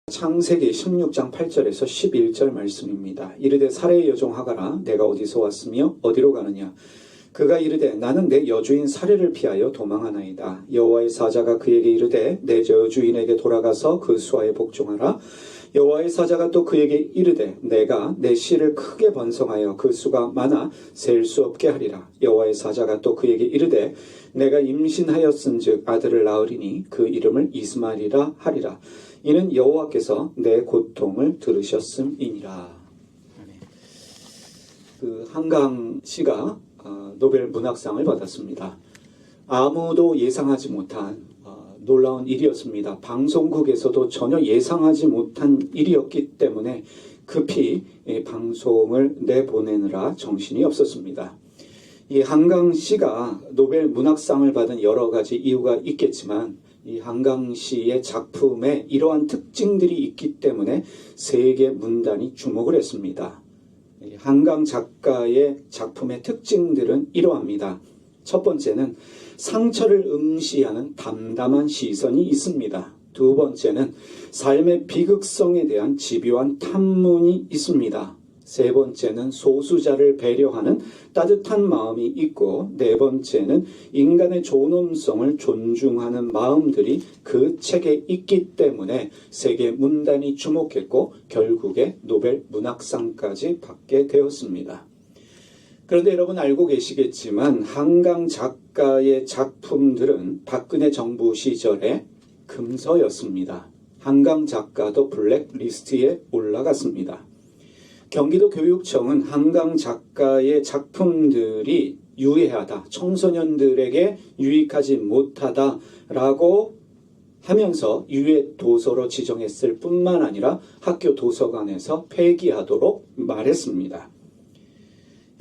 창세기 16장 8절에서 11절 말씀입니다. 이르되 사레의 여종 하가라 내가 어디서 왔으며 어디로 가느냐. 그가 이르되 나는 내 여주인 사레를 피하여 도망하나이다. 여호와의 사자가 그에게 이르되 내 여주인에게 돌아가서 그 수하에 복종하라. 여호와의 사자가 또 그에게 이르되 내가 내 씨를 크게 번성하여 그 수가 많아 셀 수 없게 하리라. 여호와의 사자가 또 그에게 이르되 내가 임신하였은즉 아들을 낳으리니 그 이름을 이스마엘이라 하리라. 이는 여호와께서 내 고통을 들으셨음이니라. 그 한강 씨가 노벨 문학상을 받았습니다. 아무도 예상하지 못한 놀라운 일이었습니다. 방송국에서도 전혀 예상하지 못한 일이었기 때문에 급히 방송을 내보내느라 정신이 없었습니다. 이 한강 씨가 노벨 문학상을 받은 여러 가지 이유가 있겠지만 이 한강 씨의 작품에 이러한 특징들이 있기 때문에 세계 문단이 주목을 했습니다. 한강 작가의 작품의 특징들은 이러합니다. 첫 번째는 상처를 응시하는 담담한 시선이 있습니다. 두 번째는 삶의 비극성에 대한 집요한 탐문이 있습니다. 세 번째는 소수자를 배려하는 따뜻한 마음이 있고, 네 번째는 인간의 존엄성을 존중하는 마음들이 그 책에 있기 때문에 세계 문단이 주목했고 결국에 노벨 문학상까지 받게 되었습니다. 그런데 여러분 알고 계시겠지만 한강 작가의 작품들은 박근혜 정부 시절에 금서였습니다. 한강 작가도 블랙리스트에 올라갔습니다. 경기도 교육청은 한강 작가의 작품들이 유해하다, 청소년들에게 유익하지 못하다라고 하면서 유해 도서로 지정했을 뿐만 아니라 학교 도서관에서 폐기하도록 말했습니다.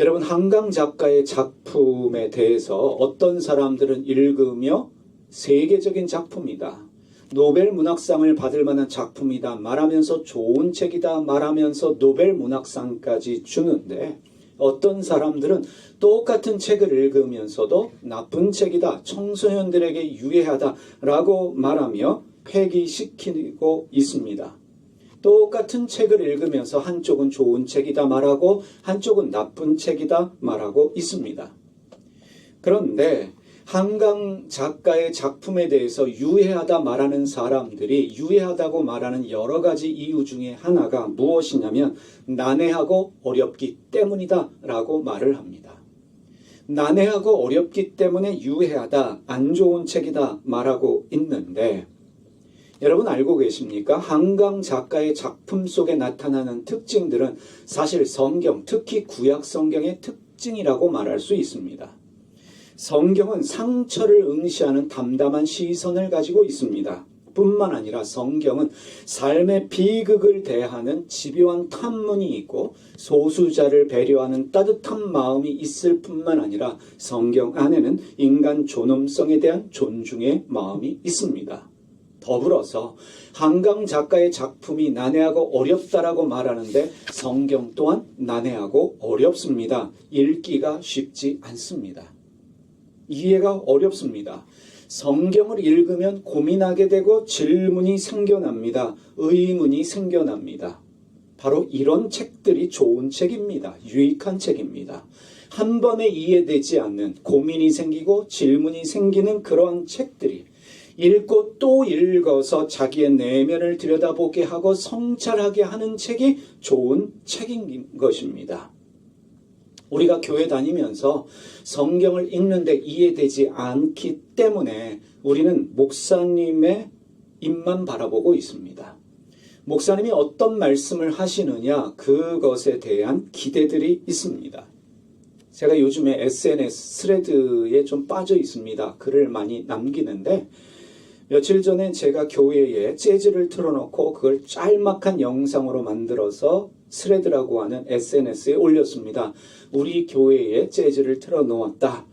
여러분, 한강 작가의 작품에 대해서 어떤 사람들은 읽으며 세계적인 작품이다, 노벨 문학상을 받을 만한 작품이다 말하면서 좋은 책이다 말하면서 노벨 문학상까지 주는데, 어떤 사람들은 똑같은 책을 읽으면서도 나쁜 책이다, 청소년들에게 유해하다라고 말하며 폐기시키고 있습니다. 똑같은 책을 읽으면서 한쪽은 좋은 책이다 말하고 한쪽은 나쁜 책이다 말하고 있습니다. 그런데 한강 작가의 작품에 대해서 유해하다 말하는 사람들이 유해하다고 말하는 여러 가지 이유 중에 하나가 무엇이냐면 난해하고 어렵기 때문이다 라고 말을 합니다. 난해하고 어렵기 때문에 유해하다, 안 좋은 책이다 말하고 있는데, 여러분 알고 계십니까? 한강 작가의 작품 속에 나타나는 특징들은 사실 성경, 특히 구약 성경의 특징이라고 말할 수 있습니다. 성경은 상처를 응시하는 담담한 시선을 가지고 있습니다. 뿐만 아니라 성경은 삶의 비극을 대하는 집요한 탐문이 있고 소수자를 배려하는 따뜻한 마음이 있을 뿐만 아니라 성경 안에는 인간 존엄성에 대한 존중의 마음이 있습니다. 더불어서 한강 작가의 작품이 난해하고 어렵다라고 말하는데 성경 또한 난해하고 어렵습니다. 읽기가 쉽지 않습니다. 이해가 어렵습니다. 성경을 읽으면 고민하게 되고 질문이 생겨납니다. 의문이 생겨납니다. 바로 이런 책들이 좋은 책입니다. 유익한 책입니다. 한 번에 이해되지 않는, 고민이 생기고 질문이 생기는 그러한 책들이 읽고 또 읽어서 자기의 내면을 들여다보게 하고 성찰하게 하는 책이 좋은 책인 것입니다. 우리가 교회 다니면서 성경을 읽는데 이해되지 않기 때문에 우리는 목사님의 입만 바라보고 있습니다. 목사님이 어떤 말씀을 하시느냐, 그것에 대한 기대들이 있습니다. 제가 요즘에 SNS 스레드에 좀 빠져 있습니다. 글을 많이 남기는데, 며칠 전에 제가 교회에 재즈를 틀어놓고 그걸 짤막한 영상으로 만들어서 스레드라고 하는 SNS에 올렸습니다. 우리 교회에 재즈를 틀어놓았다.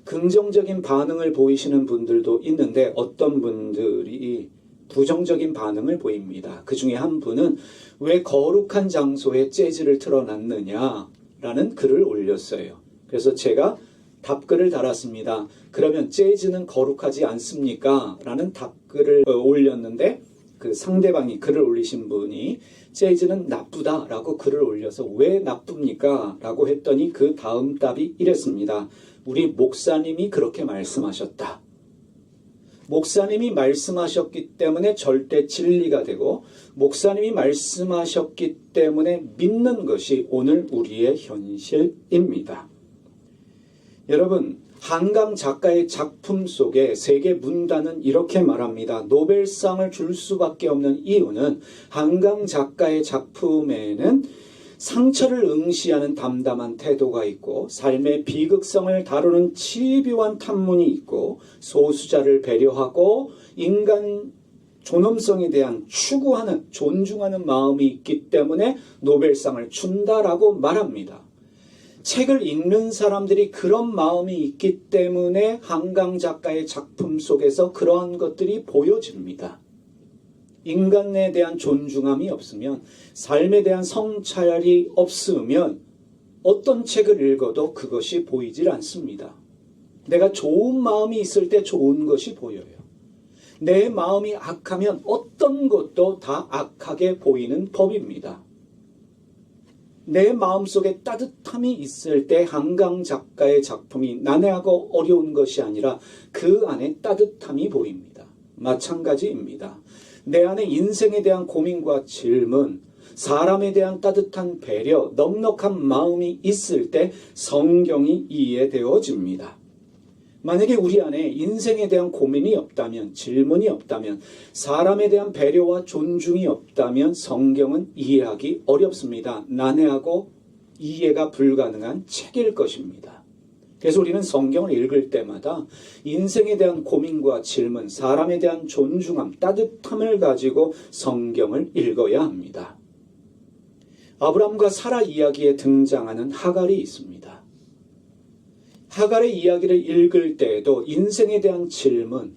긍정적인 반응을 보이시는 분들도 있는데 어떤 분들이 부정적인 반응을 보입니다. 그 중에 한 분은 왜 거룩한 장소에 재즈를 틀어놨느냐라는 글을 올렸어요. 그래서 제가 답글을 달았습니다. 그러면 재즈는 거룩하지 않습니까? 라는 답글을 올렸는데 그 상대방이 글을 올리신 분이 재즈는 나쁘다라고 글을 올려서 왜 나쁩니까? 라고 했더니 그 다음 답이 이랬습니다. 우리 목사님이 그렇게 말씀하셨다. 목사님이 말씀하셨기 때문에 절대 진리가 되고 목사님이 말씀하셨기 때문에 믿는 것이 오늘 우리의 현실입니다. 여러분, 한강 작가의 작품 속에 세계 문단은 이렇게 말합니다. 노벨상을 줄 수밖에 없는 이유는 한강 작가의 작품에는 상처를 응시하는 담담한 태도가 있고 삶의 비극성을 다루는 집요한 탐문이 있고 소수자를 배려하고 인간 존엄성에 대한 추구하는 존중하는 마음이 있기 때문에 노벨상을 준다라고 말합니다. 책을 읽는 사람들이 그런 마음이 있기 때문에 한강 작가의 작품 속에서 그러한 것들이 보여집니다. 인간에 대한 존중함이 없으면, 삶에 대한 성찰이 없으면 어떤 책을 읽어도 그것이 보이질 않습니다. 내가 좋은 마음이 있을 때 좋은 것이 보여요. 내 마음이 악하면 어떤 것도 다 악하게 보이는 법입니다. 내 마음속에 따뜻함이 있을 때 한강 작가의 작품이 난해하고 어려운 것이 아니라 그 안에 따뜻함이 보입니다. 마찬가지입니다. 내 안에 인생에 대한 고민과 질문, 사람에 대한 따뜻한 배려, 넉넉한 마음이 있을 때 성경이 이해되어집니다. 만약에 우리 안에 인생에 대한 고민이 없다면, 질문이 없다면, 사람에 대한 배려와 존중이 없다면 성경은 이해하기 어렵습니다. 난해하고 이해가 불가능한 책일 것입니다. 그래서 우리는 성경을 읽을 때마다 인생에 대한 고민과 질문, 사람에 대한 존중함, 따뜻함을 가지고 성경을 읽어야 합니다. 아브라함과 사라 이야기에 등장하는 하갈이 있습니다. 하갈의 이야기를 읽을 때에도 인생에 대한 질문,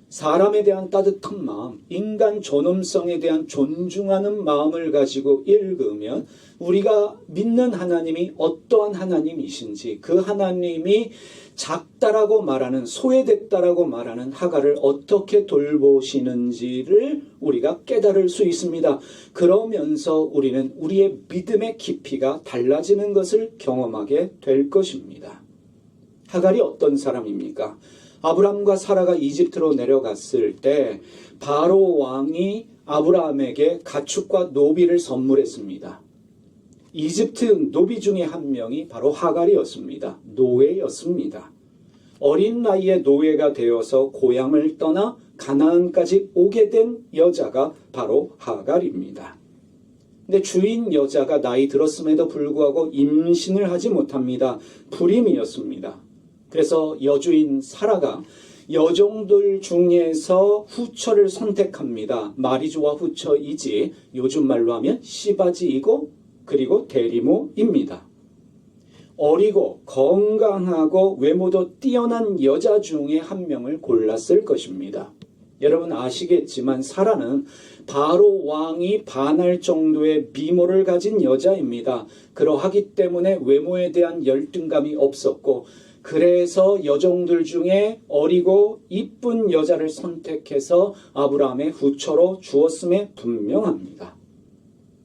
사람에 대한 따뜻한 마음, 인간 존엄성에 대한 존중하는 마음을 가지고 읽으면 우리가 믿는 하나님이 어떠한 하나님이신지, 그 하나님이 작다라고 말하는, 소외됐다라고 말하는 하갈을 어떻게 돌보시는지를 우리가 깨달을 수 있습니다. 그러면서 우리는 우리의 믿음의 깊이가 달라지는 것을 경험하게 될 것입니다. 하갈이 어떤 사람입니까? 아브라함과 사라가 이집트로 내려갔을 때 바로 왕이 아브라함에게 가축과 노비를 선물했습니다. 이집트 노비 중에 한 명이 바로 하갈이었습니다. 노예였습니다. 어린 나이에 노예가 되어서 고향을 떠나 가나안까지 오게 된 여자가 바로 하갈입니다. 근데 주인 여자가 나이 들었음에도 불구하고 임신을 하지 못합니다. 불임이었습니다. 그래서 여주인 사라가 여종들 중에서 후처를 선택합니다. 말이 좋아 후처이지 요즘 말로 하면 씨바지이고 그리고 대리모입니다. 어리고 건강하고 외모도 뛰어난 여자 중에 한 명을 골랐을 것입니다. 여러분 아시겠지만 사라는 바로 왕이 반할 정도의 미모를 가진 여자입니다. 그러하기 때문에 외모에 대한 열등감이 없었고 그래서 여종들 중에 어리고 이쁜 여자를 선택해서 아브라함의 후처로 주었음에 분명합니다.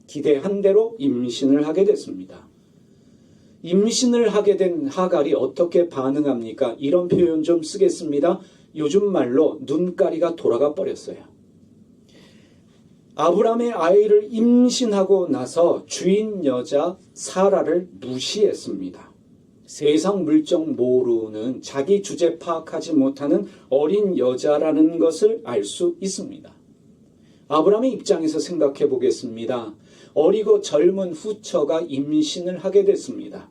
기대한 대로 임신을 하게 됐습니다. 임신을 하게 된 하갈이 어떻게 반응합니까? 이런 표현 좀 쓰겠습니다. 요즘 말로 눈가리가 돌아가 버렸어요. 아브라함의 아이를 임신하고 나서 주인 여자 사라를 무시했습니다. 세상 물정 모르는 자기 주제 파악하지 못하는 어린 여자라는 것을 알 수 있습니다. 아브라함의 입장에서 생각해 보겠습니다. 어리고 젊은 후처가 임신을 하게 됐습니다.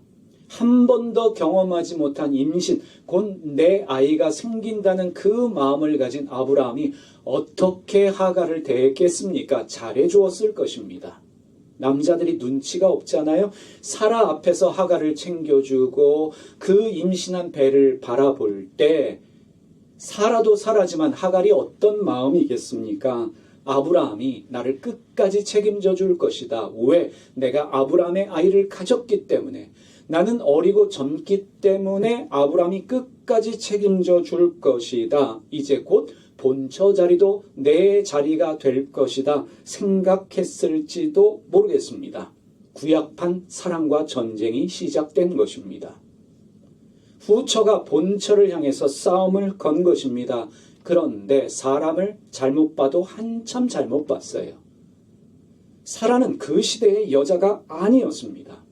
한 번도 경험하지 못한 임신, 곧 내 아이가 생긴다는 그 마음을 가진 아브라함이 어떻게 하갈을 대했겠습니까? 잘해주었을 것입니다. 남자들이 눈치가 없잖아요. 사라 앞에서 하갈을 챙겨주고 그 임신한 배를 바라볼 때 사라도 사라지만 하갈이 어떤 마음이겠습니까? 아브라함이 나를 끝까지 책임져 줄 것이다. 왜? 내가 아브라함의 아이를 가졌기 때문에. 나는 어리고 젊기 때문에 아브라함이 끝까지 책임져 줄 것이다. 이제 곧 본처 자리도 내 자리가 될 것이다 생각했을지도 모르겠습니다. 구약판 사랑과 전쟁이 시작된 것입니다. 후처가 본처를 향해서 싸움을 건 것입니다. 그런데 사람을 잘못 봐도 한참 잘못 봤어요. 사라는 그 시대의 여자가 아니었습니다.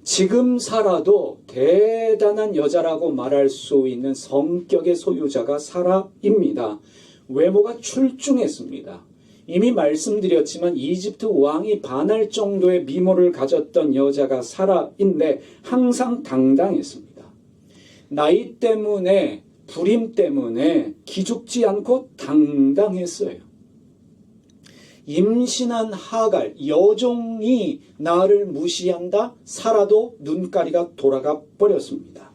지금 사라도 대단한 여자라고 말할 수 있는 성격의 소유자가 사라입니다. 외모가 출중했습니다. 이미 말씀드렸지만 이집트 왕이 반할 정도의 미모를 가졌던 여자가 사라인데 항상 당당했습니다. 나이 때문에, 부림 때문에 기죽지 않고 당당했어요. 임신한 하갈, 여종이 나를 무시한다? 사라도 눈가리가 돌아가 버렸습니다.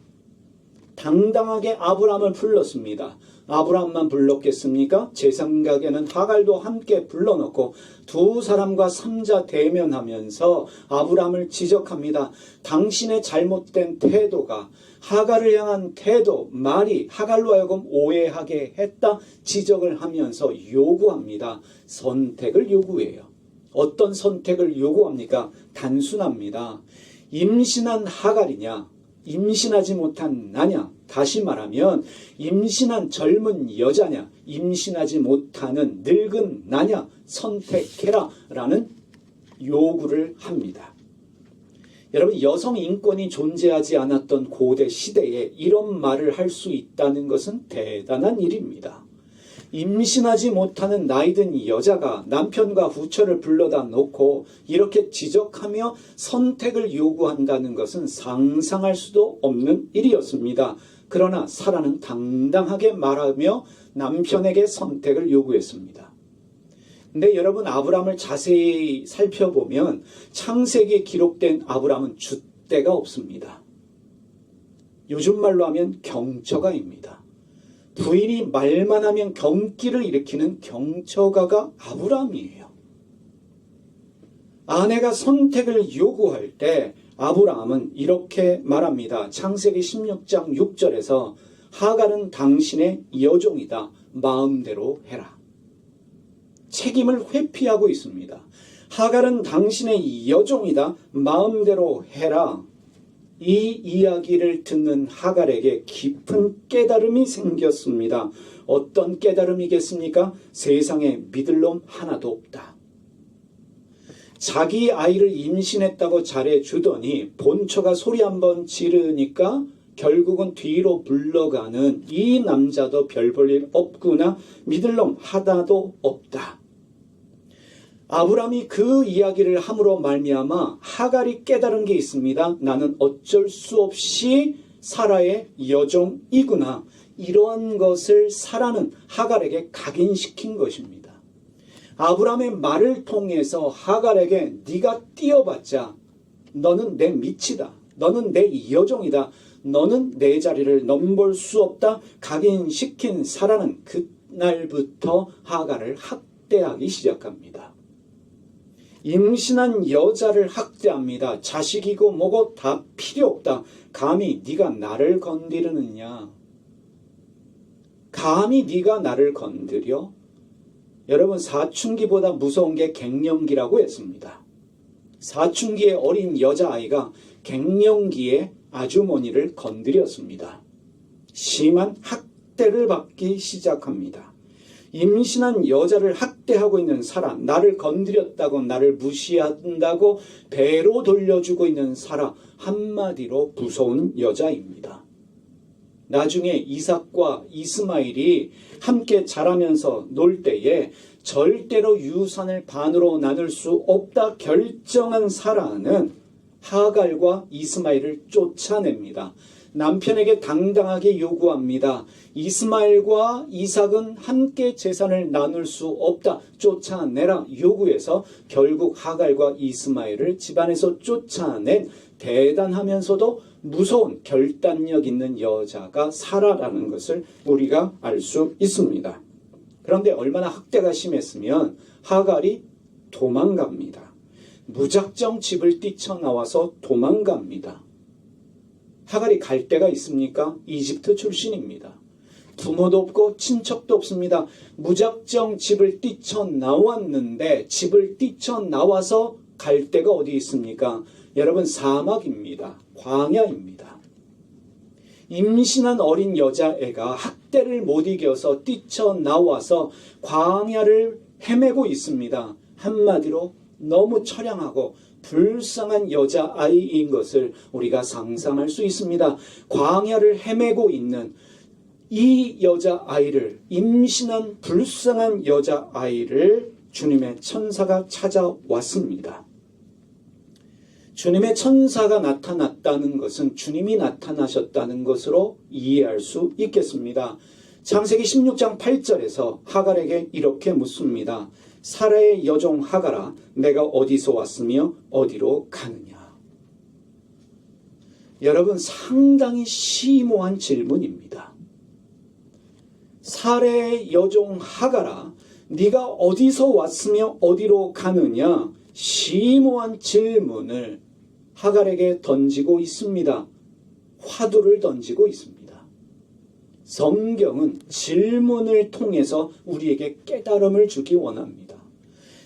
당당하게 아브람을 불렀습니다. 아브람만 불렀겠습니까? 제 생각에는 하갈도 함께 불러놓고 두 사람과 삼자 대면하면서 아브람을 지적합니다. 당신의 잘못된 태도가 하갈을 향한 태도, 말이 하갈로 하여금 오해하게 했다 지적을 하면서 요구합니다. 선택을 요구해요. 어떤 선택을 요구합니까? 단순합니다. 임신한 하갈이냐? 임신하지 못한 나냐? 다시 말하면 임신한 젊은 여자냐? 임신하지 못하는 늙은 나냐? 선택해라 라는 요구를 합니다. 여러분, 여성 인권이 존재하지 않았던 고대 시대에 이런 말을 할 수 있다는 것은 대단한 일입니다. 임신하지 못하는 나이든 여자가 남편과 후처를 불러다 놓고 이렇게 지적하며 선택을 요구한다는 것은 상상할 수도 없는 일이었습니다. 그러나 사라는 당당하게 말하며 남편에게 선택을 요구했습니다. 근데 여러분, 아브람을 자세히 살펴보면 창세기에 기록된 아브람은 줏대가 없습니다. 요즘 말로 하면 경처가입니다. 부인이 말만 하면 경기를 일으키는 경처가가 아브람이에요. 아내가 선택을 요구할 때 아브람은 이렇게 말합니다. 창세기 16장 6절에서 하갈은 당신의 여종이다. 마음대로 해라. 책임을 회피하고 있습니다. 하갈은 당신의 여종이다. 마음대로 해라. 이 이야기를 듣는 하갈에게 깊은 깨달음이 생겼습니다. 어떤 깨달음이겠습니까? 세상에 믿을 놈 하나도 없다. 자기 아이를 임신했다고 잘해주더니 본처가 소리 한번 지르니까 결국은 뒤로 물러가는 이 남자도 별 볼 일 없구나. 믿을 놈 하나도 없다. 아브람이 그 이야기를 함으로 말미암아 하갈이 깨달은 게 있습니다. 나는 어쩔 수 없이 사라의 여종이구나. 이러한 것을 사라는 하갈에게 각인시킨 것입니다. 아브람의 말을 통해서 하갈에게 네가 뛰어봤자 너는 내 미치다. 너는 내 여종이다. 너는 내 자리를 넘볼 수 없다. 각인시킨 사라는 그날부터 하갈을 학대하기 시작합니다. 임신한 여자를 학대합니다. 자식이고 뭐고 다 필요 없다. 감히 네가 나를 건드리느냐? 감히 네가 나를 건드려? 여러분, 사춘기보다 무서운 게 갱년기라고 했습니다. 사춘기의 어린 여자아이가 갱년기에 아주머니를 건드렸습니다. 심한 학대를 받기 시작합니다. 임신한 여자를 학대하고 있는 사라, 나를 건드렸다고 나를 무시한다고 배로 돌려주고 있는 사라, 한마디로 무서운 여자입니다. 나중에 이삭과 이스마엘이 함께 자라면서 놀 때에 절대로 유산을 반으로 나눌 수 없다 결정한 사라는 하갈과 이스마엘을 쫓아냅니다. 남편에게 당당하게 요구합니다. 이스마엘과 이삭은 함께 재산을 나눌 수 없다. 쫓아내라 요구해서 결국 하갈과 이스마엘을 집안에서 쫓아낸 대단하면서도 무서운 결단력 있는 여자가 사라라는 것을 우리가 알 수 있습니다. 그런데 얼마나 학대가 심했으면 하갈이 도망갑니다. 무작정 집을 뛰쳐나와서 도망갑니다. 하갈이 갈 데가 있습니까? 이집트 출신입니다. 부모도 없고 친척도 없습니다. 무작정 집을 뛰쳐나왔는데 집을 뛰쳐나와서 갈 데가 어디 있습니까? 여러분, 사막입니다. 광야입니다. 임신한 어린 여자애가 학대를 못 이겨서 뛰쳐나와서 광야를 헤매고 있습니다. 한마디로 너무 처량하고 불쌍한 여자아이인 것을 우리가 상상할 수 있습니다. 광야를 헤매고 있는 이 여자아이를, 임신한 불쌍한 여자아이를 주님의 천사가 찾아왔습니다. 주님의 천사가 나타났다는 것은 주님이 나타나셨다는 것으로 이해할 수 있겠습니다. 창세기 16장 8절에서 하갈에게 이렇게 묻습니다. 사라의 여종 하갈아, 내가 어디서 왔으며 어디로 가느냐? 여러분, 상당히 심오한 질문입니다. 사라의 여종 하갈아, 네가 어디서 왔으며 어디로 가느냐? 심오한 질문을 하갈에게 던지고 있습니다. 화두를 던지고 있습니다. 성경은 질문을 통해서 우리에게 깨달음을 주기 원합니다.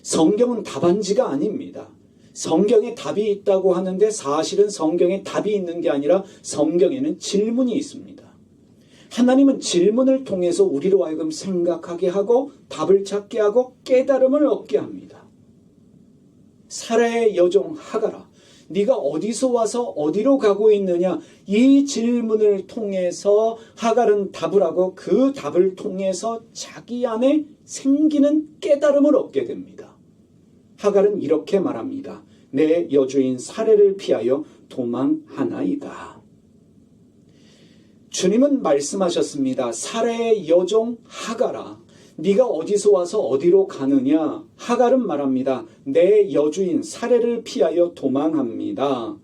성경은 답안지가 아닙니다. 성경에 답이 있다고 하는데 사실은 성경에 답이 있는 게 아니라 성경에는 질문이 있습니다. 하나님은 질문을 통해서 우리로 하여금 생각하게 하고 답을 찾게 하고 깨달음을 얻게 합니다. 사라의 여종 하갈아, 네가 어디서 와서 어디로 가고 있느냐? 이 질문을 통해서 하갈은 답을 하고 그 답을 통해서 자기 안에 생기는 깨달음을 얻게 됩니다. 하갈은 이렇게 말합니다. 내 여주인 사레를 피하여 도망하나이다. 주님은 말씀하셨습니다. 사라의 여종 하갈아, 네가 어디서 와서 어디로 가느냐? 하갈은 말합니다. 내 여주인 사레를 피하여 도망합니다.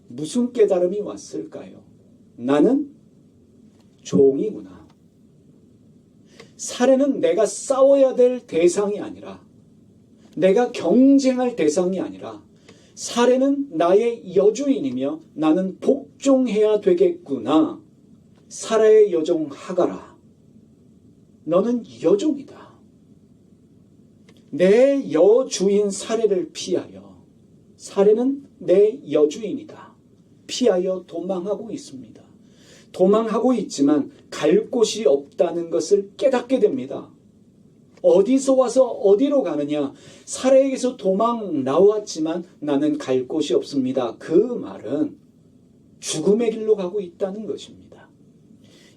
무슨 깨달음이 왔을까요? 나는 종이구나. 사레는 내가 싸워야 될 대상이 아니라, 내가 경쟁할 대상이 아니라, 사레는 나의 여주인이며 나는 복종해야 되겠구나. 사라의 여종 하갈아, 너는 여종이다. 내 여주인 사레를 피하여, 사레는 내 여주인이다. 피하여 도망하고 있습니다. 도망하고 있지만 갈 곳이 없다는 것을 깨닫게 됩니다. 어디서 와서 어디로 가느냐? 사레에게서 도망 나왔지만 나는 갈 곳이 없습니다. 그 말은 죽음의 길로 가고 있다는 것입니다.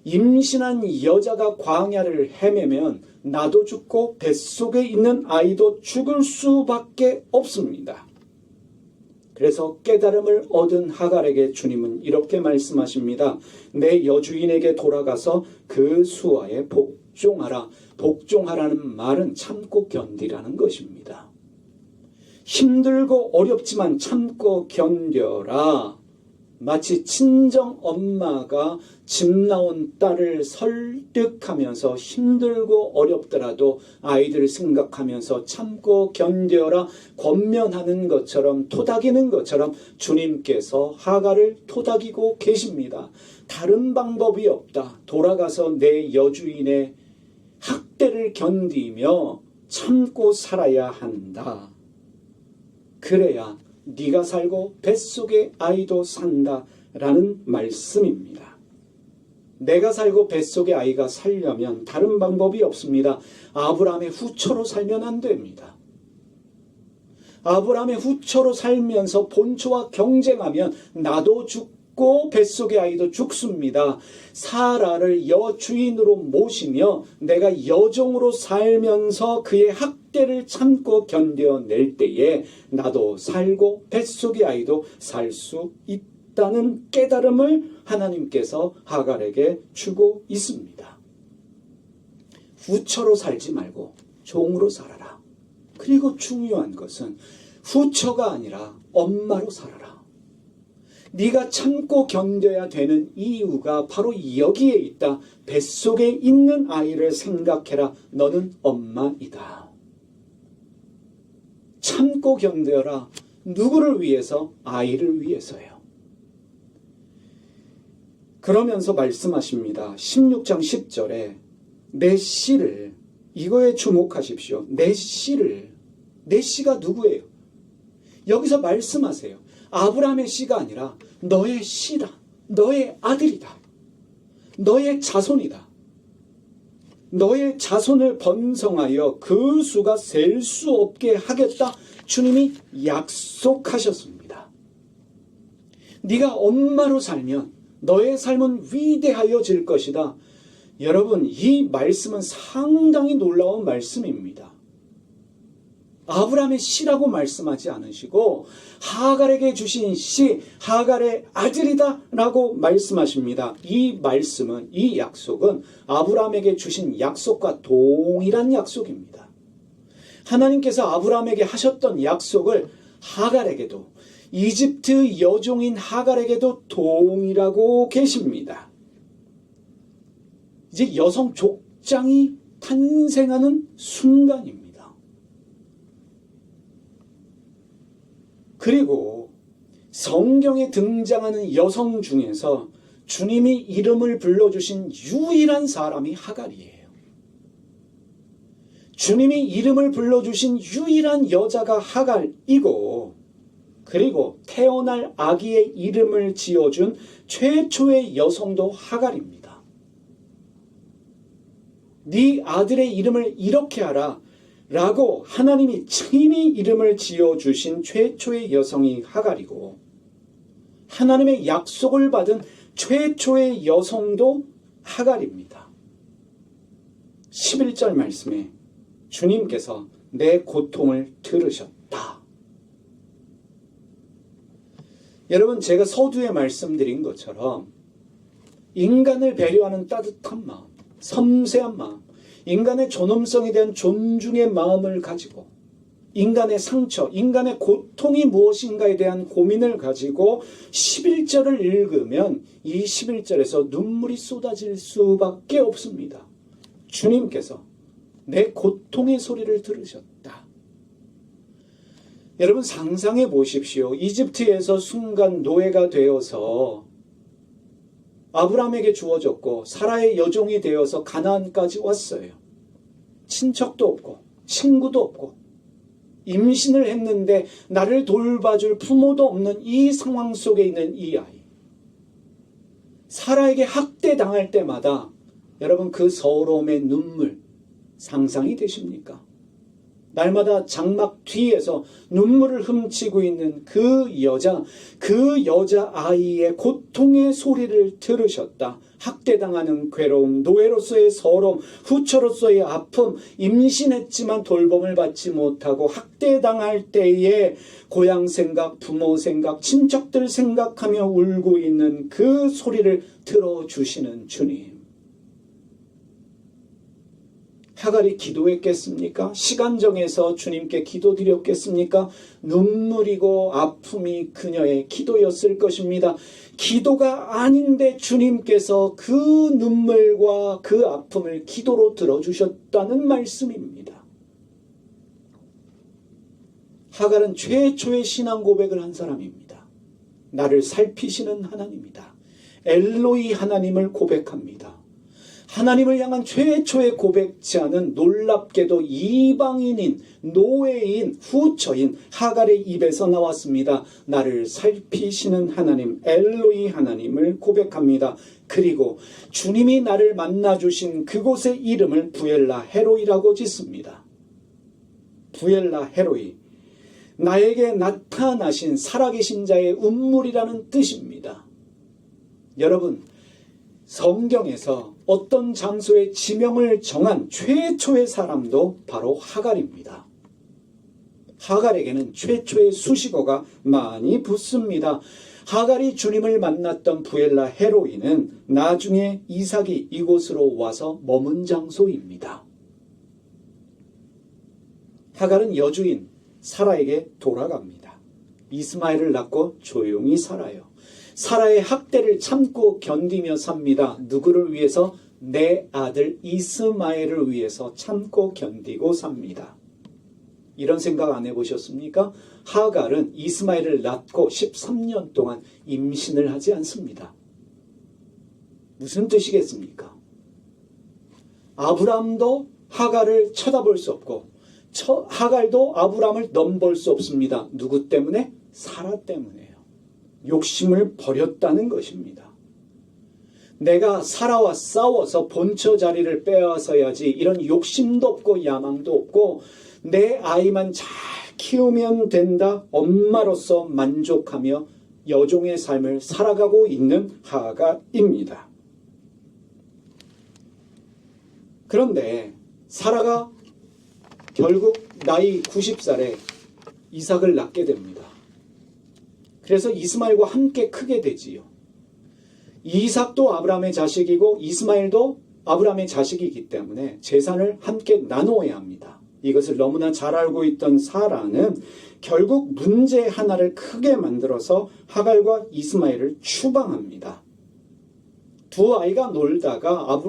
임신한 여자가 광야를 헤매면 나도 죽고 뱃속에 있는 아이도 죽을 수밖에 없습니다. 그래서 깨달음을 얻은 하갈에게 주님은 이렇게 말씀하십니다. 내 여주인에게 돌아가서 그 수하에 복종하라. 복종하라는 말은 참고 견디라는 것입니다. 힘들고 어렵지만 참고 견뎌라. 마치 친정 엄마가 집 나온 딸을 설득하면서 힘들고 어렵더라도 아이들을 생각하면서 참고 견뎌라 권면하는 것처럼, 토닥이는 것처럼 주님께서 하갈을 토닥이고 계십니다. 다른 방법이 없다. 돌아가서 내 여주인의 학대를 견디며 참고 살아야 한다. 그래야 네가 살고 뱃속의 아이도 산다라는 말씀입니다. 내가 살고 뱃속의 아이가 살려면 다른 방법이 없습니다. 아브라함의 후처로 살면 안 됩니다. 아브라함의 후처로 살면서 본초와 경쟁하면 나도 죽고 뱃속의 아이도 죽습니다. 사라를 여주인으로 모시며 내가 여종으로 살면서 그의 학대를 참고 견뎌낼 때에 나도 살고 뱃속의 아이도 살 수 있다는 깨달음을 하나님께서 하갈에게 주고 있습니다. 후처로 살지 말고 종으로 살아라. 그리고 중요한 것은 후처가 아니라 엄마로 살아라. 네가 참고 견뎌야 되는 이유가 바로 여기에 있다. 뱃속에 있는 아이를 생각해라. 너는 엄마이다. 참고 견뎌라. 누구를 위해서? 아이를 위해서요. 그러면서 말씀하십니다. 16장 10절에 내 씨를, 이거에 주목하십시오. 내 씨를, 내 씨가 누구예요? 여기서 말씀하세요. 아브라함의 씨가 아니라 너의 씨다. 너의 아들이다. 너의 자손이다. 너의 자손을 번성하여 그 수가 셀 수 없게 하겠다. 주님이 약속하셨습니다. 네가 엄마로 살면 너의 삶은 위대하여질 것이다. 여러분, 이 말씀은 상당히 놀라운 말씀입니다. 아브라함의 씨라고 말씀하지 않으시고 하갈에게 주신 씨, 하갈의 아들이다 라고 말씀하십니다. 이 말씀은, 이 약속은 아브라함에게 주신 약속과 동일한 약속입니다. 하나님께서 아브라함에게 하셨던 약속을 하갈에게도, 이집트 여종인 하갈에게도 동일하고 계십니다. 이제 여성 족장이 탄생하는 순간입니다. 그리고 성경에 등장하는 여성 중에서 주님이 이름을 불러주신 유일한 사람이 하갈이에요. 주님이 이름을 불러주신 유일한 여자가 하갈이고, 그리고 태어날 아기의 이름을 지어준 최초의 여성도 하갈입니다. 네 아들의 이름을 이렇게 하라 라고 하나님이 친히 이름을 지어주신 최초의 여성이 하갈이고, 하나님의 약속을 받은 최초의 여성도 하갈입니다. 11절 말씀에 주님께서 내 고통을 들으셨다. 여러분, 제가 서두에 말씀드린 것처럼 인간을 배려하는 따뜻한 마음, 섬세한 마음, 인간의 존엄성에 대한 존중의 마음을 가지고, 인간의 상처, 인간의 고통이 무엇인가에 대한 고민을 가지고 11절을 읽으면 이 11절에서 눈물이 쏟아질 수밖에 없습니다. 주님께서 내 고통의 소리를 들으셨다. 여러분, 상상해 보십시오. 이집트에서 순간 노예가 되어서 아브라함에게 주어졌고 사라의 여종이 되어서 가나안까지 왔어요. 친척도 없고 친구도 없고 임신을 했는데 나를 돌봐줄 부모도 없는 이 상황 속에 있는 이 아이. 사라에게 학대당할 때마다 여러분, 그 서러움의 눈물 상상이 되십니까? 날마다 장막 뒤에서 눈물을 훔치고 있는 그 여자 아이의 고통의 소리를 들으셨다. 학대당하는 괴로움, 노예로서의 서러움, 후처로서의 아픔, 임신했지만 돌봄을 받지 못하고 학대당할 때에 고향 생각, 부모 생각, 친척들 생각하며 울고 있는 그 소리를 들어주시는 주님. 하갈이 기도했겠습니까? 시간 정해서 주님께 기도드렸겠습니까? 눈물이고 아픔이 그녀의 기도였을 것입니다. 기도가 아닌데 주님께서 그 눈물과 그 아픔을 기도로 들어주셨다는 말씀입니다. 하갈은 최초의 신앙 고백을 한 사람입니다. 나를 살피시는 하나님이다. 엘로이 하나님을 고백합니다. 하나님을 향한 최초의 고백자는 놀랍게도 이방인인, 노예인, 후처인 하갈의 입에서 나왔습니다. 나를 살피시는 하나님, 엘로이 하나님을 고백합니다. 그리고 주님이 나를 만나주신 그곳의 이름을 부엘라 헤로이라고 짓습니다. 부엘라 헤로이, 나에게 나타나신 살아계신 자의 운물이라는 뜻입니다. 여러분, 성경에서 어떤 장소의 지명을 정한 최초의 사람도 바로 하갈입니다. 하갈에게는 최초의 수식어가 많이 붙습니다. 하갈이 주님을 만났던 부엘라 헤로이는 나중에 이삭이 이곳으로 와서 머문 장소입니다. 하갈은 여주인 사라에게 돌아갑니다. 이스마엘을 낳고 조용히 살아요. 사라의 학대를 참고 견디며 삽니다. 누구를 위해서? 내 아들 이스마엘을 위해서 참고 견디고 삽니다. 이런 생각 안 해보셨습니까? 하갈은 이스마엘을 낳고 13년 동안 임신을 하지 않습니다. 무슨 뜻이겠습니까? 아브람도 하갈을 쳐다볼 수 없고 하갈도 아브람을 넘볼 수 없습니다. 누구 때문에? 사라 때문에요. 욕심을 버렸다는 것입니다. 내가 사라와 싸워서 본처 자리를 빼앗아야지 이런 욕심도 없고 야망도 없고 내 아이만 잘 키우면 된다 엄마로서 만족하며 여종의 삶을 살아가고 있는 하갈입니다. 그런데 사라가 결국 나이 90살에 이삭을 낳게 됩니다. 그래서 이스마엘과 함께 크게 되지요. 이삭도 아브라함의 자식이고 이스마엘도 아브라함의 자식이기 때문에 재산을 함께 나누어야 합니다. 이것을 너무나 잘 알고 있던 사라는 결국 문제 하나를 크게 만들어서 하갈과 이스마엘을 추방합니다. 두 아이가 놀다가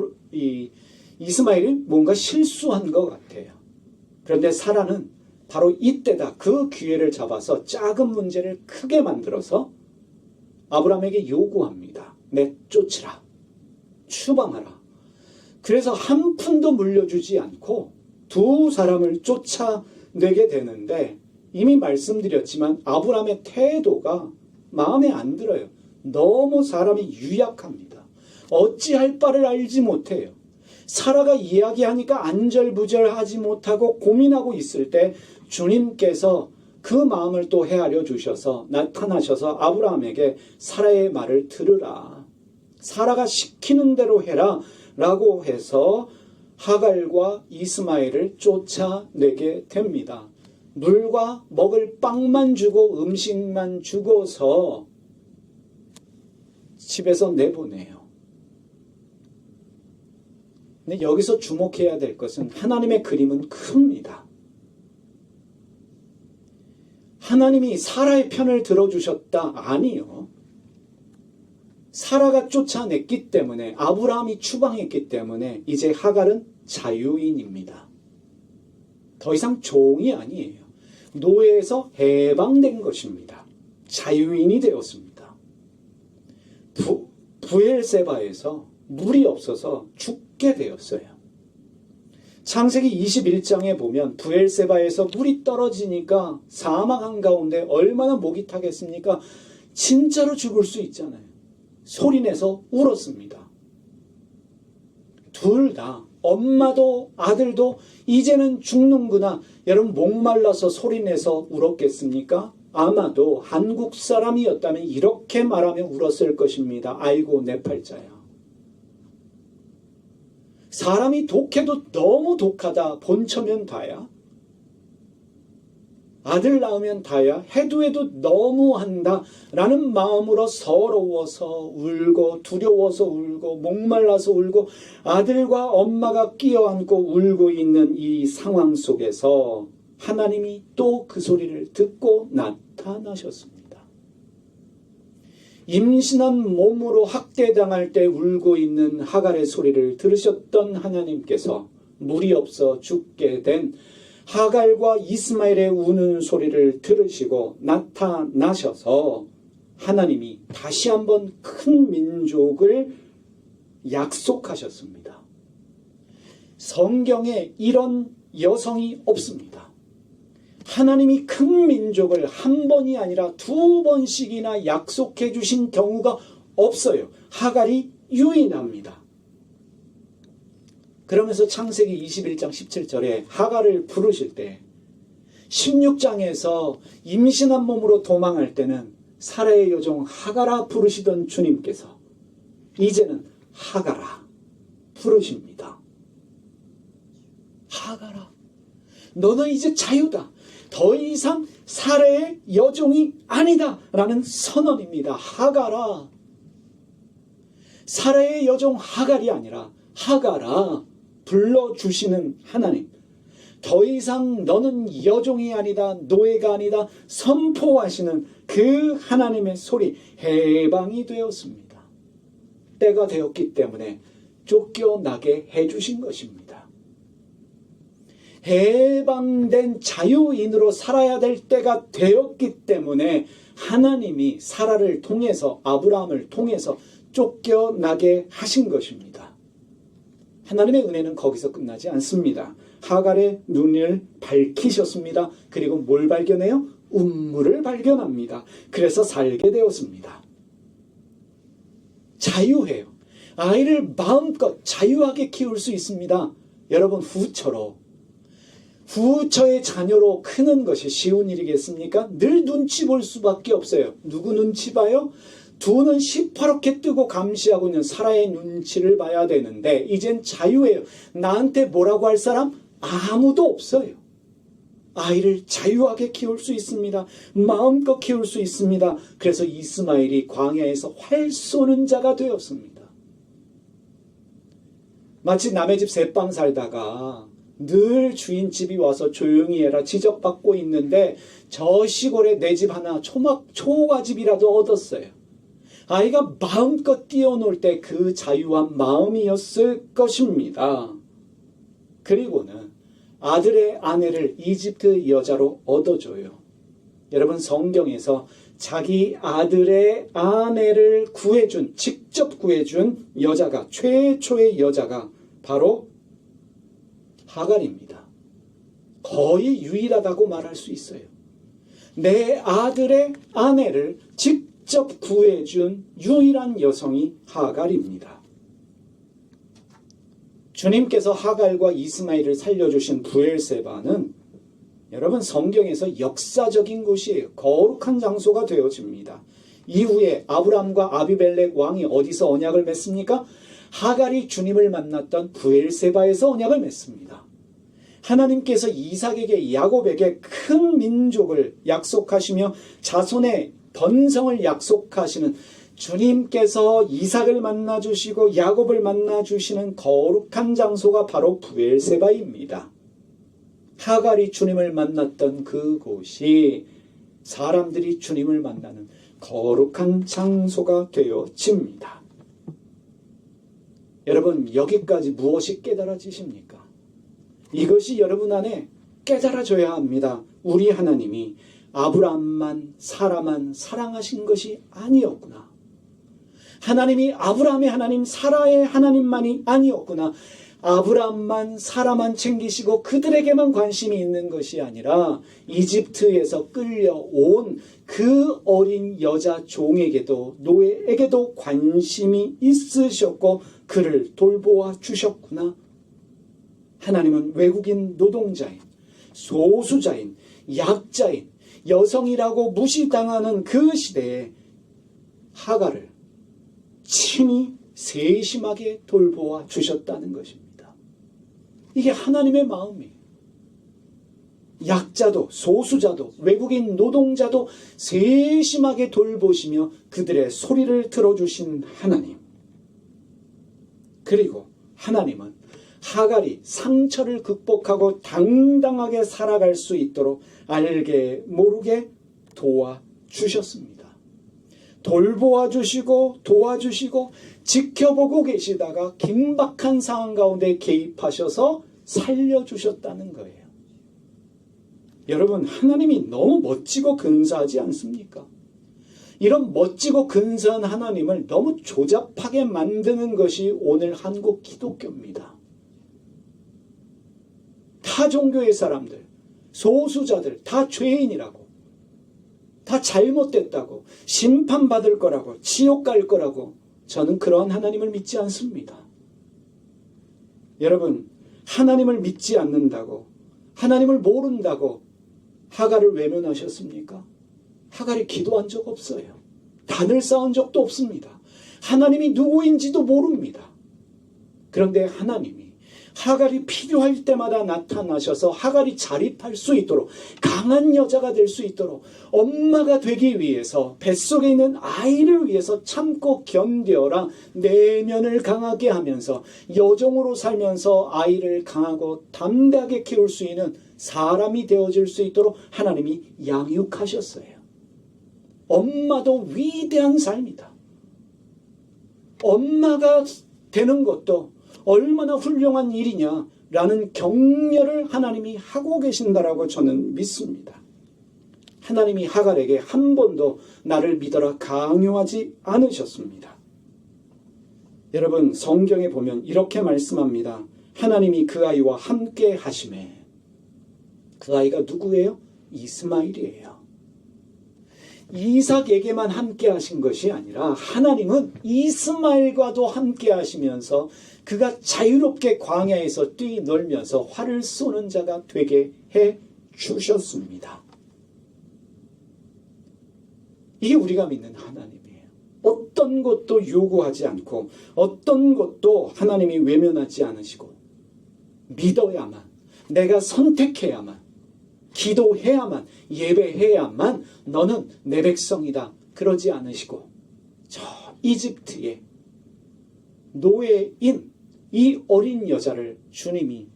이스마엘이 뭔가 실수한 것 같아요. 그런데 사라는 바로 이때다 그 기회를 잡아서 작은 문제를 크게 만들어서 아브라함에게 요구합니다. 내쫓으라. 추방하라. 그래서 한 푼도 물려주지 않고 두 사람을 쫓아내게 되는데 이미 말씀드렸지만 아브라함의 태도가 마음에 안 들어요. 너무 사람이 유약합니다. 어찌할 바를 알지 못해요. 사라가 이야기하니까 안절부절하지 못하고 고민하고 있을 때 주님께서 그 마음을 또 헤아려 주셔서 나타나셔서 아브라함에게 사라의 말을 들으라. 사라가 시키는 대로 해라 라고 해서 하갈과 이스마엘을 쫓아내게 됩니다. 물과 먹을 빵만 주고 음식만 주고서 집에서 내보내요. 근데 여기서 주목해야 될 것은 하나님의 그림은 큽니다. 하나님이 사라의 편을 들어주셨다? 아니요. 사라가 쫓아냈기 때문에 아브라함이 추방했기 때문에 이제 하갈은 자유인입니다. 더 이상 종이 아니에요. 노예에서 해방된 것입니다. 자유인이 되었습니다. 부엘세바에서 물이 없어서 죽게 되었어요. 창세기 21장에 보면 부엘세바에서 물이 떨어지니까 사막 한가운데 얼마나 목이 타겠습니까? 진짜로 죽을 수 있잖아요. 소리내서 울었습니다. 둘 다 엄마도 아들도 이제는 죽는구나. 여러분 목말라서 소리내서 울었겠습니까? 아마도 한국 사람이었다면 이렇게 말하며 울었을 것입니다. 아이고 내 팔자야. 사람이 독해도 너무 독하다. 본처면 다야. 아들 낳으면 다야. 해도 너무한다. 라는 마음으로 서러워서 울고 두려워서 울고 목말라서 울고 아들과 엄마가 끼어안고 울고 있는 이 상황 속에서 하나님이 또 그 소리를 듣고 나타나셨습니다. 임신한 몸으로 학대당할 때 울고 있는 하갈의 소리를 들으셨던 하나님께서 물이 없어 죽게 된 하갈과 이스마엘의 우는 소리를 들으시고 나타나셔서 하나님이 다시 한번 큰 민족을 약속하셨습니다. 성경에 이런 여성이 없습니다. 하나님이 큰 민족을 한 번이 아니라 두 번씩이나 약속해 주신 경우가 없어요. 하갈이 유일합니다. 그러면서 창세기 21장 17절에 하갈을 부르실 때 16장에서 임신한 몸으로 도망할 때는 사라의 여종 하갈아 부르시던 주님께서 이제는 하갈아 부르십니다. 하갈아, 너는 이제 자유다. 더 이상 사라의 여종이 아니다 라는 선언입니다. 하갈아, 사라의 여종 하갈이 아니라 하갈아 불러주시는 하나님. 더 이상 너는 여종이 아니다, 노예가 아니다 선포하시는 그 하나님의 소리, 해방이 되었습니다. 때가 되었기 때문에 쫓겨나게 해주신 것입니다. 해방된 자유인으로 살아야 될 때가 되었기 때문에 하나님이 사라를 통해서, 아브라함을 통해서 쫓겨나게 하신 것입니다. 하나님의 은혜는 거기서 끝나지 않습니다. 하갈의 눈을 밝히셨습니다. 그리고 뭘 발견해요? 운물을 발견합니다. 그래서 살게 되었습니다. 자유해요. 아이를 마음껏 자유하게 키울 수 있습니다. 여러분, 후처의 자녀로 크는 것이 쉬운 일이겠습니까? 늘 눈치 볼 수밖에 없어요. 누구 눈치 봐요? 두 눈 시퍼렇게 뜨고 감시하고 있는 사라의 눈치를 봐야 되는데 이젠 자유예요. 나한테 뭐라고 할 사람? 아무도 없어요. 아이를 자유하게 키울 수 있습니다. 마음껏 키울 수 있습니다. 그래서 이스마엘이 광야에서 활 쏘는 자가 되었습니다. 마치 남의 집 새빵 살다가 늘 주인집이 와서 조용히 해라 지적받고 있는데 저 시골에 내 집 하나 초가집이라도 얻었어요. 아이가 마음껏 뛰어놀 때 그 자유한 마음이었을 것입니다. 그리고는 아들의 아내를 이집트 여자로 얻어줘요. 여러분, 성경에서 자기 아들의 아내를 직접 구해준 여자가, 최초의 여자가 바로 하갈입니다. 거의 유일하다고 말할 수 있어요. 내 아들의 아내를 직접 구해준 유일한 여성이 하갈입니다. 주님께서 하갈과 이스마엘을 살려주신 브엘세바는 여러분, 성경에서 역사적인 곳이에요. 거룩한 장소가 되어집니다. 이후에 아브람과 아비멜렉 왕이 어디서 언약을 맺습니까? 하갈이 주님을 만났던 브엘세바에서 언약을 맺습니다. 하나님께서 이삭에게, 야곱에게 큰 민족을 약속하시며 자손의 번성을 약속하시는 주님께서 이삭을 만나주시고 야곱을 만나주시는 거룩한 장소가 바로 브엘세바입니다. 하갈이 주님을 만났던 그곳이 사람들이 주님을 만나는 거룩한 장소가 되어집니다. 여러분, 여기까지 무엇이 깨달아지십니까? 이것이 여러분 안에 깨달아져야 합니다. 우리 하나님이 아브라함만, 사라만 사랑하신 것이 아니었구나. 하나님이 아브라함의 하나님, 사라의 하나님만이 아니었구나. 아브라함만, 사라만 챙기시고 그들에게만 관심이 있는 것이 아니라 이집트에서 끌려온 그 어린 여자 종에게도, 노예에게도 관심이 있으셨고 그를 돌보아 주셨구나. 하나님은 외국인 노동자인, 소수자인, 약자인, 여성이라고 무시당하는 그 시대에 하갈을 친히 세심하게 돌보아 주셨다는 것입니다. 이게 하나님의 마음이에요. 약자도, 소수자도, 외국인 노동자도 세심하게 돌보시며 그들의 소리를 들어주신 하나님. 그리고 하나님은 하갈이 상처를 극복하고 당당하게 살아갈 수 있도록 알게 모르게 도와주셨습니다. 돌보아 주시고 도와주시고 지켜보고 계시다가 긴박한 상황 가운데 개입하셔서 살려주셨다는 거예요. 여러분, 하나님이 너무 멋지고 근사하지 않습니까? 이런 멋지고 근사한 하나님을 너무 조잡하게 만드는 것이 오늘 한국 기독교입니다. 타 종교의 사람들, 소수자들 다 죄인이라고, 다 잘못됐다고, 심판받을 거라고, 지옥 갈 거라고, 저는 그러한 하나님을 믿지 않습니다. 여러분, 하나님을 믿지 않는다고, 하나님을 모른다고 하갈을 외면하셨습니까? 하갈이 기도한 적 없어요. 단을 쌓은 적도 없습니다. 하나님이 누구인지도 모릅니다. 그런데 하나님이 하갈이 필요할 때마다 나타나셔서 하갈이 자립할 수 있도록, 강한 여자가 될 수 있도록, 엄마가 되기 위해서, 뱃속에 있는 아이를 위해서 참고 견뎌라, 내면을 강하게 하면서 여종으로 살면서 아이를 강하고 담대하게 키울 수 있는 사람이 되어질 수 있도록 하나님이 양육하셨어요. 엄마도 위대한 삶이다. 엄마가 되는 것도 얼마나 훌륭한 일이냐라는 격려를 하나님이 하고 계신다라고 저는 믿습니다. 하나님이 하갈에게 한 번도 나를 믿어라 강요하지 않으셨습니다. 여러분, 성경에 보면 이렇게 말씀합니다. 하나님이 그 아이와 함께 하심에. 그 아이가 누구예요? 이스마엘이에요. 이삭에게만 함께 하신 것이 아니라 하나님은 이스마엘과도 함께 하시면서 그가 자유롭게 광야에서 뛰놀면서 활을 쏘는 자가 되게 해 주셨습니다. 이게 우리가 믿는 하나님이에요. 어떤 것도 요구하지 않고 어떤 것도 하나님이 외면하지 않으시고 믿어야만, 내가 선택해야만, 기도해야만, 예배해야만 너는 내 백성이다. 그러지 않으시고 저 이집트의 노예인 이 어린 여자를 주님이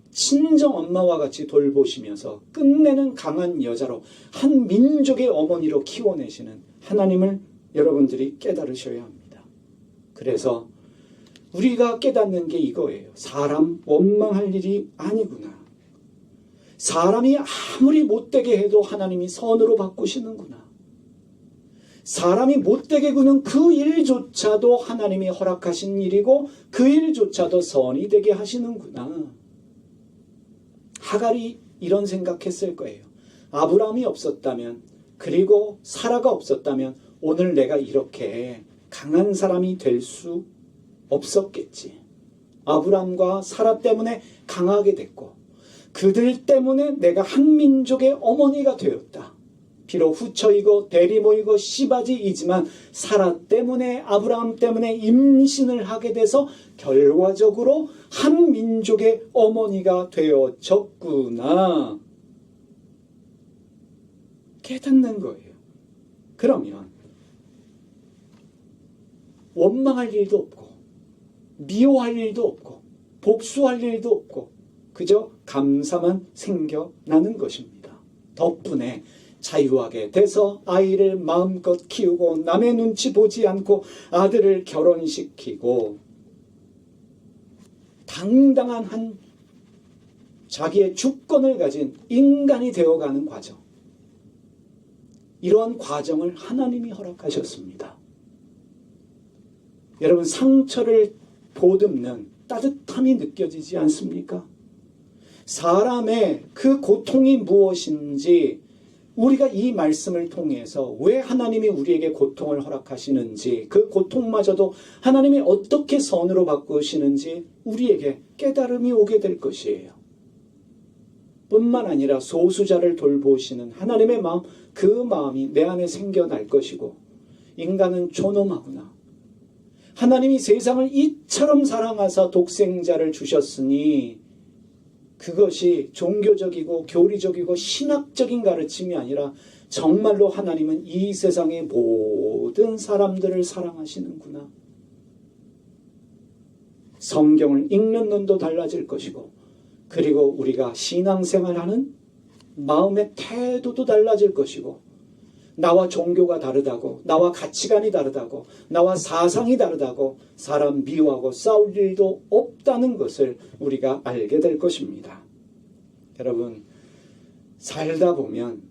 친정 엄마와 같이 돌보시면서 끝내는 강한 여자로 한 민족의 어머니로 키워내시는 하나님을 여러분들이 깨달으셔야 합니다. 그래서 우리가 깨닫는 게 이거예요. 사람 원망할 일이 아니구나. 사람이 아무리 못되게 해도 하나님이 선으로 바꾸시는구나. 사람이 못되게 구는 그 일조차도 하나님이 허락하신 일이고 그 일조차도 선이 되게 하시는구나. 하갈이 이런 생각했을 거예요. 아브라함이 없었다면, 그리고 사라가 없었다면 오늘 내가 이렇게 강한 사람이 될 수 없었겠지. 아브라함과 사라 때문에 강하게 됐고 그들 때문에 내가 한 민족의 어머니가 되었다. 비록 후처이고 대리모이고 씨바지이지만 사라 때문에, 아브라함 때문에 임신을 하게 돼서 결과적으로 한 민족의 어머니가 되어졌구나. 깨닫는 거예요. 그러면 원망할 일도 없고 미워할 일도 없고 복수할 일도 없고 그저 감사만 생겨나는 것입니다. 덕분에 자유하게 돼서 아이를 마음껏 키우고 남의 눈치 보지 않고 아들을 결혼시키고 당당한 한 자기의 주권을 가진 인간이 되어가는 과정. 이러한 과정을 하나님이 허락하셨습니다. 여러분, 상처를 보듬는 따뜻함이 느껴지지 않습니까? 사람의 그 고통이 무엇인지 우리가 이 말씀을 통해서 왜 하나님이 우리에게 고통을 허락하시는지, 그 고통마저도 하나님이 어떻게 선으로 바꾸시는지 우리에게 깨달음이 오게 될 것이에요. 뿐만 아니라 소수자를 돌보시는 하나님의 마음, 그 마음이 내 안에 생겨날 것이고, 인간은 존엄하구나. 하나님이 세상을 이처럼 사랑하사 독생자를 주셨으니 그것이 종교적이고 교리적이고 신학적인 가르침이 아니라 정말로 하나님은 이 세상의 모든 사람들을 사랑하시는구나. 성경을 읽는 눈도 달라질 것이고, 그리고 우리가 신앙생활하는 마음의 태도도 달라질 것이고, 나와 종교가 다르다고, 나와 가치관이 다르다고, 나와 사상이 다르다고 사람 미워하고 싸울 일도 없다는 것을 우리가 알게 될 것입니다. 여러분, 살다 보면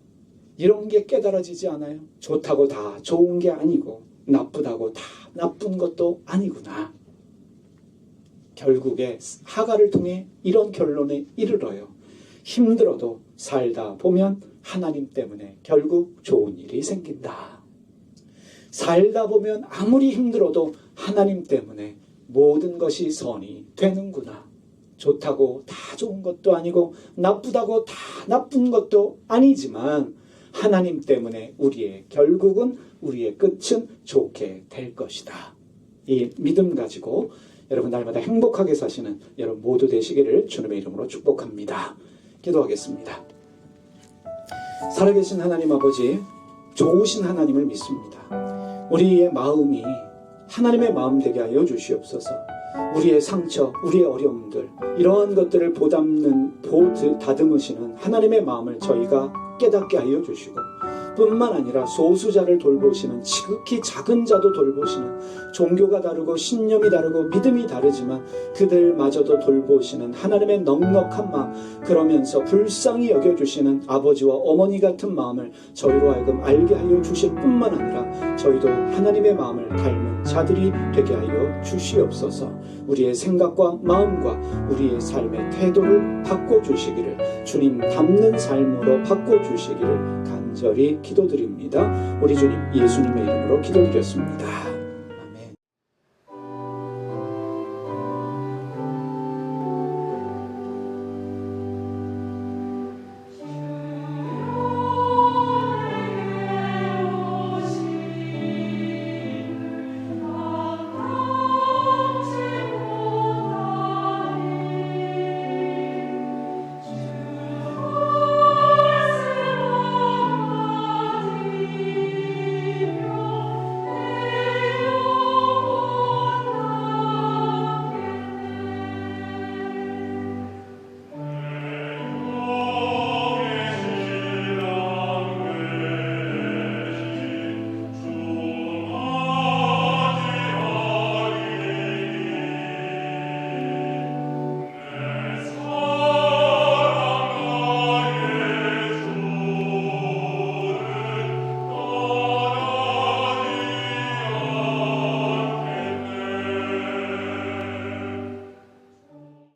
이런 게 깨달아지지 않아요? 좋다고 다 좋은 게 아니고 나쁘다고 다 나쁜 것도 아니구나. 결국에 하갈을 통해 이런 결론에 이르러요. 힘들어도 살다 보면 하나님 때문에 결국 좋은 일이 생긴다. 살다 보면 아무리 힘들어도 하나님 때문에 모든 것이 선이 되는구나. 좋다고 다 좋은 것도 아니고 나쁘다고 다 나쁜 것도 아니지만 하나님 때문에 결국은 우리의 끝은 좋게 될 것이다. 이 믿음 가지고 여러분 날마다 행복하게 사시는 여러분 모두 되시기를 주님의 이름으로 축복합니다. 기도하겠습니다. 살아계신 하나님 아버지, 좋으신 하나님을 믿습니다. 우리의 마음이 하나님의 마음 되게 하여 주시옵소서. 우리의 상처, 우리의 어려움들, 이러한 것들을 다듬으시는 하나님의 마음을 저희가 깨닫게 하여 주시고, 뿐만 아니라 소수자를 돌보시는, 지극히 작은 자도 돌보시는, 종교가 다르고 신념이 다르고 믿음이 다르지만 그들마저도 돌보시는 하나님의 넉넉한 마음, 그러면서 불쌍히 여겨주시는 아버지와 어머니 같은 마음을 저희로 하여금 알게 하여 주실 뿐만 아니라 저희도 하나님의 마음을 닮은 자들이 되게 하여 주시옵소서. 우리의 생각과 마음과 우리의 삶의 태도를 바꿔주시기를, 주님 닮는 삶으로 바꿔주시기를 간절히 기도드립니다. 우리 주님 예수님의 이름으로 기도드렸습니다.